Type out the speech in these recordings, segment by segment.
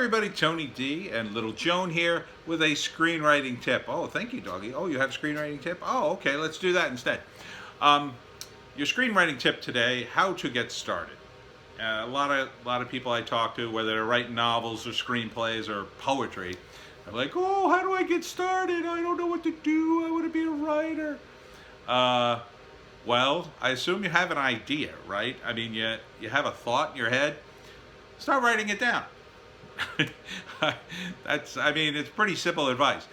everybody, Tony D and Little Joan here with a screenwriting tip. Oh, thank you, doggy. Oh, you have a screenwriting tip? Oh, okay, let's do that instead. Um, your screenwriting tip today: how to get started. A lot of people I talk to, whether they're writing novels or screenplays or poetry, are like, "Oh, how do I get started? I don't know what to do. I want to be a writer." Well, I assume you have an idea, right? I mean, you have a thought in your head. Start writing it down. It's pretty simple advice.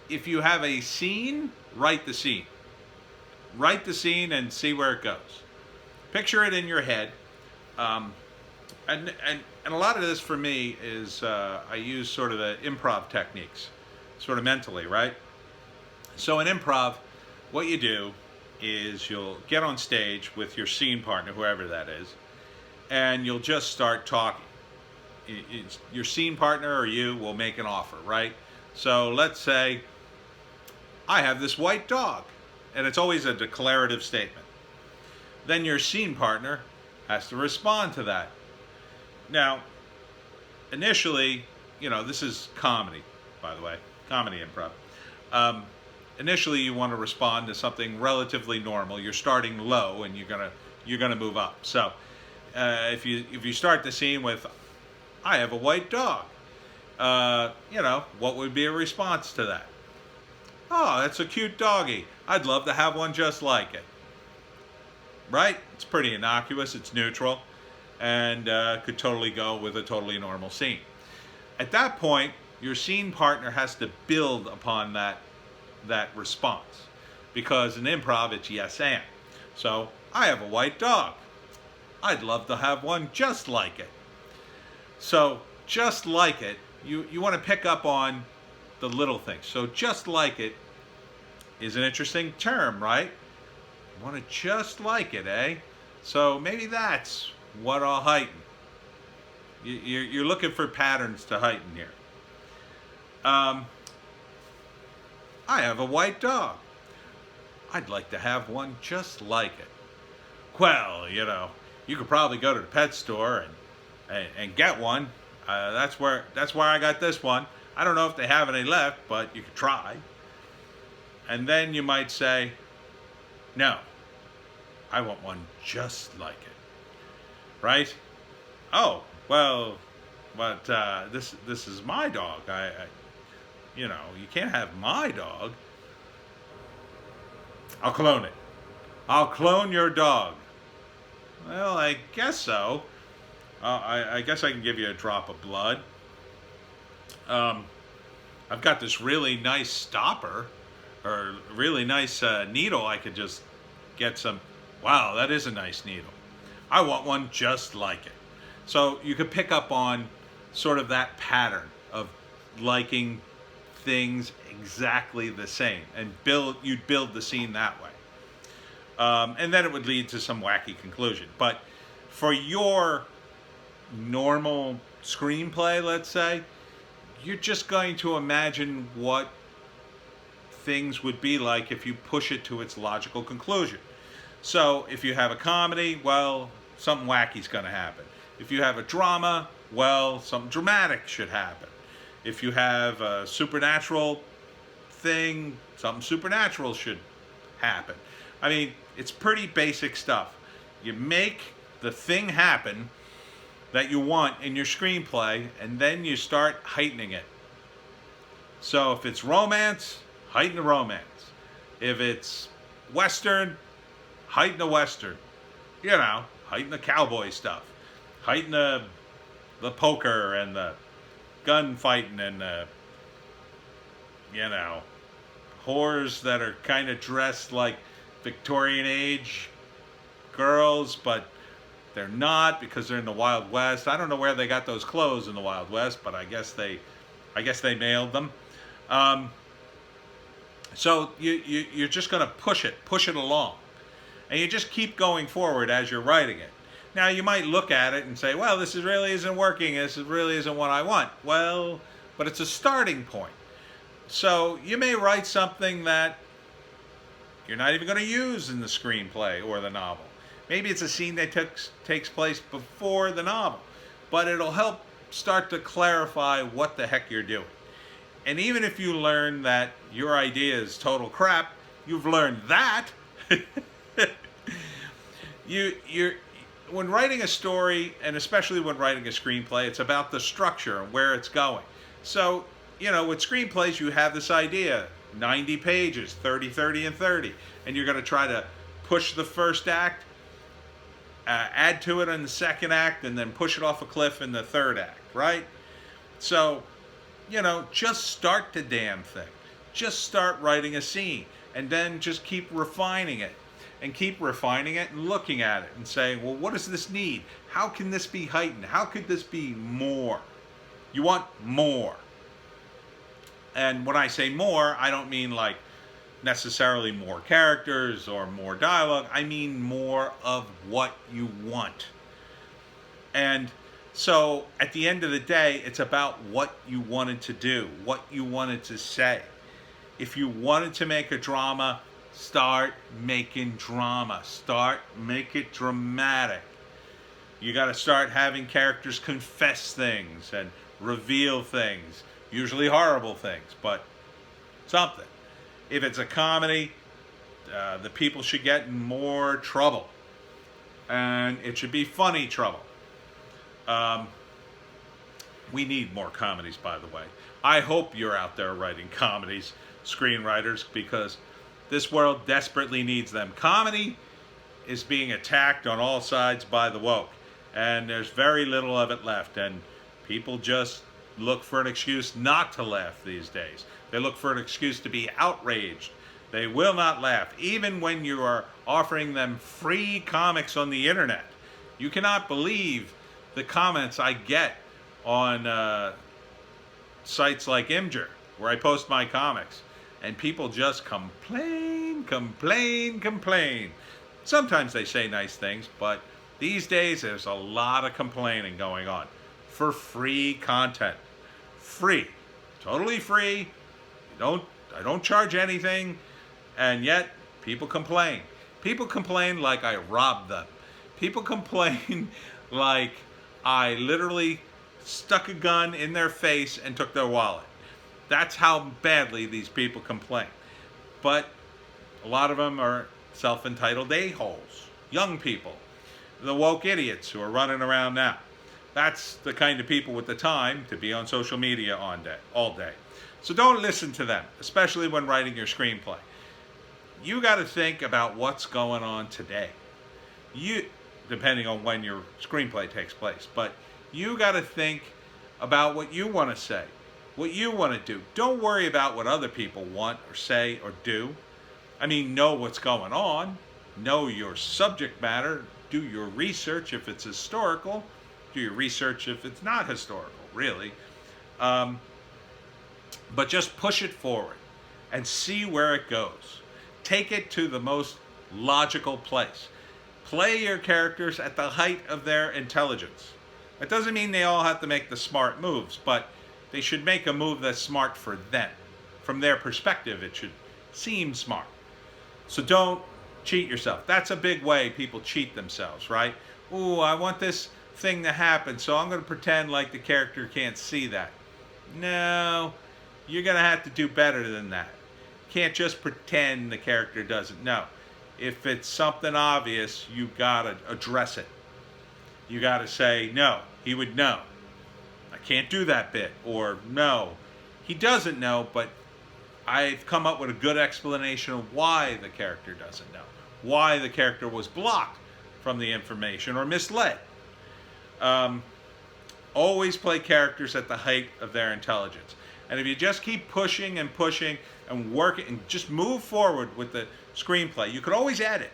If you have a scene, write the scene. Write the scene and see where it goes. Picture it in your head. And a lot of this for me is I use sort of the improv techniques, sort of mentally, right? So in improv, what you do is you'll get on stage with your scene partner, whoever that is, and you'll just start talking. Your scene partner or you will make an offer, right? So let's say, I have this white dog, and it's always a declarative statement. Then your scene partner has to respond to that. Now, initially, this is comedy, by the way, comedy improv. Initially, you want to respond to something relatively normal. You're starting low, and you're gonna move up. So, if you start the scene with, "I have a white dog," what would be a response to that? "Oh, that's a cute doggy. I'd love to have one just like it." Right? It's pretty innocuous. It's neutral, and could totally go with a totally normal scene. At that point, your scene partner has to build upon that response, because in improv it's yes and. So, "I have a white dog. I'd love to have one just like it." So, just like it, you want to pick up on the little things. So, just like it is an interesting term, right? You want to just like it, eh? So, maybe that's what I'll heighten. You're looking for patterns to heighten here. "I have a white dog. I'd like to have one just like it." Well, you could probably go to the pet store and get one. That's where I got this one. I don't know if they have any left, but you could try. And then you might say, "No, I want one just like it." Right? "Oh, well, but this is my dog. You can't have my dog." "I'll clone it. I'll clone your dog." "Well, I guess so. I guess I can give you a drop of blood. I've got this really nice stopper, or really nice needle. I could just get some." "Wow, that is a nice needle. I want one just like it." So you could pick up on sort of that pattern of liking things exactly the same, and you'd build the scene that way. And then it would lead to some wacky conclusion. But for your normal screenplay, let's say, you're just going to imagine what things would be like if you push it to its logical conclusion. So if you have a comedy, well, something wacky's going to happen. If you have a drama, well, something dramatic should happen. If you have a supernatural thing, something supernatural should happen. I mean, it's pretty basic stuff. You make the thing happen that you want in your screenplay, and then you start heightening it. So if it's romance, heighten the romance. If it's Western, heighten the Western. Heighten the cowboy stuff. Heighten the poker and the gunfighting and the, whores that are kind of dressed like Victorian age girls, but they're not, because they're in the Wild West. I don't know where they got those clothes in the Wild West, but I guess they mailed them. So you're just going to push it along, and you just keep going forward as you're writing it. Now you might look at it and say, "Well, this really isn't working. This really isn't what I want." Well, but it's a starting point. So you may write something that you're not even going to use in the screenplay or the novel. Maybe it's a scene that takes place before the novel, but it'll help start to clarify what the heck you're doing. And even if you learn that your idea is total crap, you've learned that. You're when writing a story, and especially when writing a screenplay, it's about the structure and where it's going. So, with screenplays, you have this idea, 90 pages, 30, 30, and 30, and you're going to try to push the first act, add to it in the second act, and then push it off a cliff in the third act, right? So, just start the damn thing. Just start writing a scene, and then just keep refining it. And keep refining it and looking at it and saying, well, what does this need? How can this be heightened? How could this be more? You want more. And when I say more, I don't mean like necessarily more characters or more dialogue. I mean more of what you want. And so at the end of the day, it's about what you wanted to do, what you wanted to say. If you wanted to make a drama, start making drama. Start make it dramatic. You got to start having characters confess things and reveal things, usually horrible things, but something. If it's a comedy, the people should get in more trouble, and it should be funny trouble. We need more comedies, by the way. I hope you're out there writing comedies, screenwriters, because this world desperately needs them. Comedy is being attacked on all sides by the woke, and there's very little of it left, and people just look for an excuse not to laugh these days. They look for an excuse to be outraged. They will not laugh, even when you are offering them free comics on the internet. You cannot believe the comments I get on sites like Imgur, where I post my comics. And people just complain. Sometimes they say nice things, but these days there's a lot of complaining going on for free content. Free. Totally free. I don't charge anything, and yet people complain. People complain like I robbed them. People complain like I literally stuck a gun in their face and took their wallet. That's how badly these people complain. But a lot of them are self-entitled a-holes, young people, the woke idiots who are running around now. That's the kind of people with the time to be on social media all day. So don't listen to them, especially when writing your screenplay. You got to think about what's going on today. Depending on when your screenplay takes place, but you got to think about what you want to say, what you want to do. Don't worry about what other people want or say or do. I mean, know what's going on, know your subject matter, do your research if it's historical, do your research if it's not historical, really. But just push it forward and see where it goes. Take it to the most logical place. Play your characters at the height of their intelligence. That doesn't mean they all have to make the smart moves, but they should make a move that's smart for them. From their perspective, it should seem smart. So don't cheat yourself. That's a big way people cheat themselves, right? Ooh, I want this thing to happen, so I'm going to pretend like the character can't see that. No, you're going to have to do better than that. You can't just pretend the character doesn't know. If it's something obvious, you got to address it. You got to say, no, he would know. I can't do that bit. Or, no, he doesn't know, but I've come up with a good explanation of why the character doesn't know. Why the character was blocked from the information or misled. Always play characters at the height of their intelligence. And if you just keep pushing and pushing and working and just move forward with the screenplay, you could always edit.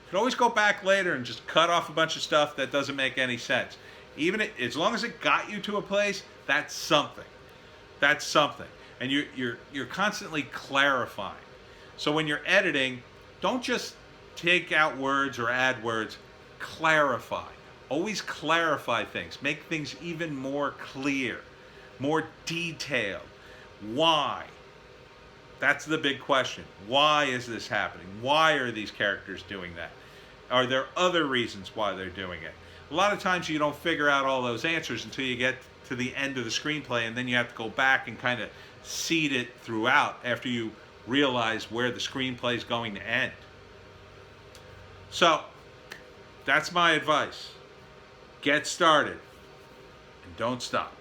You could always go back later and just cut off a bunch of stuff that doesn't make any sense. As long as it got you to a place, that's something. That's something. And you're constantly clarifying. So when you're editing, don't just take out words or add words. Clarify. Always clarify things. Make things even more clear, more detailed. Why? That's the big question. Why is this happening? Why are these characters doing that? Are there other reasons why they're doing it? a lot of times you don't figure out all those answers until you get to the end of the screenplay, and then you have to go back and kind of seed it throughout after you realize where the screenplay is going to end. So that's my advice. Get started and don't stop.